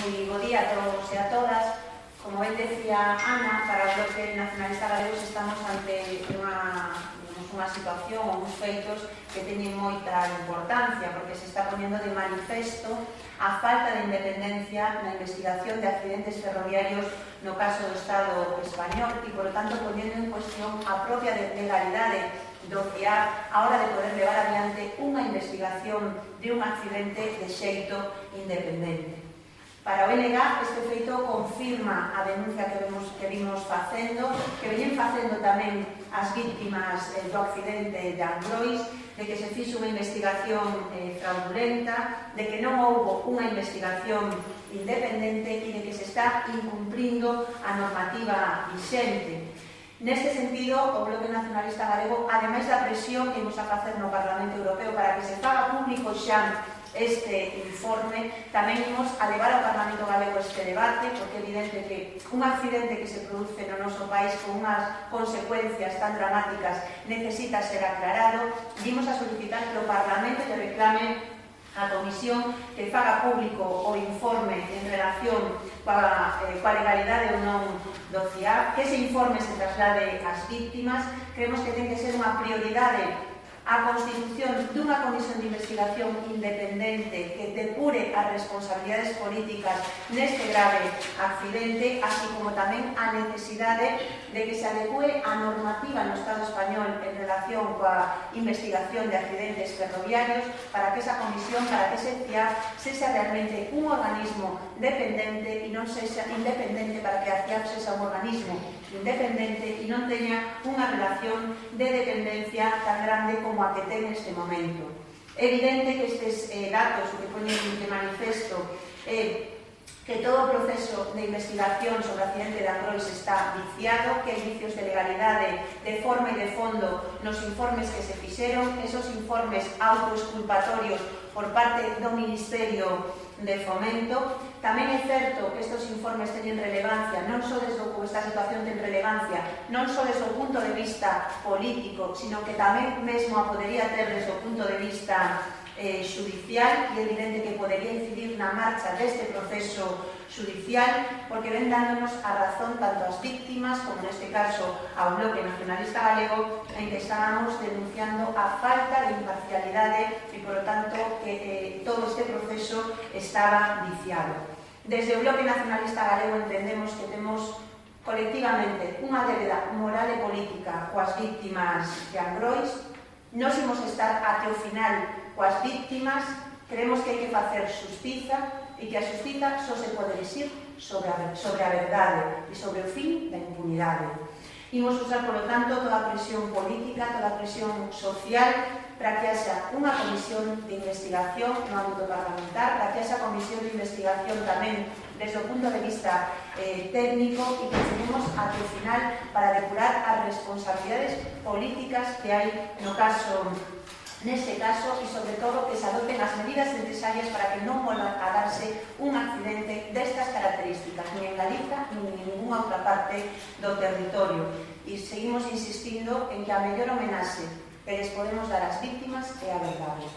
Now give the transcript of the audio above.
Moi bo día a todos e a todas. Como ben decía Ana, para o Bloque Nacionalista Galego estamos ante unha situación ou uns feitos que teñen moita importancia porque se está ponendo de manifesto a falta de independencia na investigación de accidentes ferroviarios no caso do Estado español e, por lo tanto, ponendo en cuestión a propia legalidade do CIAP a hora de poder levar adiante unha investigación de un accidente de xeito independente. Para o NG, este feito confirma a denuncia que vimos facendo, que veñen facendo tamén as víctimas do accidente de Angrois, de que se fixo unha investigación fraudulenta, de que non houbo unha investigación independente e de que se está incumprindo a normativa vixente. Neste sentido, o Bloque Nacionalista Galego, ademais da presión que imos a facer no Parlamento Europeo para que se faga público xa este informe, tamén imos a levar ao Parlamento Galego este debate, porque é evidente que un accidente que se produce no noso país con unhas consecuencias tan dramáticas necesita ser aclarado. Vimos a solicitar que o Parlamento lle reclame a Comisión que faga público o informe en relación coa legalidade ou non do CIAP, que ese informe se traslade ás víctimas. Creemos que ten que ser unha prioridade a constitución dunha comisión de investigación independente que depure as responsabilidades políticas neste grave accidente, así como tamén a necesidade de que se adecue a normativa no Estado español en relación coa investigación de accidentes ferroviarios para que esa comisión, para que ese CIAP sexa realmente un organismo dependente e non sexa independente, para que a CIAP sexa un organismo independente e non teña unha relación de dependencia tan grande como a que ten neste momento. É evidente que estes datos que poñen de manifesto que todo o proceso de investigación sobre o accidente de Angrois está viciado, que hai vicios de legalidade de forma e de fondo nos informes que se fixeron, esos informes autoexculpatorios por parte do Ministerio de Fomento. Tamén é certo que estes informes teñen relevancia, non só desde esta situación ten relevancia, non só desde o punto de vista político, sino que tamén mesmo a podería ter desde o punto de vista xudicial, e é evidente que podería incidir na marcha deste proceso xudicial, porque ven dándonos a razón tanto ás víctimas como neste caso ao Bloque Nacionalista Galego, en que estábamos denunciando a falta de imparcialidade e, por lo tanto, que todo este proceso estaba viciado. Desde o Bloque Nacionalista Galego entendemos que temos colectivamente unha débeda moral e política coas víctimas de Angrois. Nos imos estar até o final coas víctimas. Creemos que hai que facer xustiza e que a xustiza só se pode exigir sobre a verdade e sobre o fin da impunidade. Imos usar, por lo tanto, toda a presión política, toda a presión social para que haxa unha comisión de investigación no ámbito parlamentar, para que haxa comisión de investigación tamén desde o punto de vista técnico e que cheguemos até o final para depurar as responsabilidades políticas que hai neste caso e, sobre todo, que se adopten as medidas necesarias para que non volva a darse un accidente destas características, ni en Galiza ni en ninguna outra parte do territorio. E seguimos insistindo en que a mellor homenaxe que les podemos dar ás víctimas é a verdade.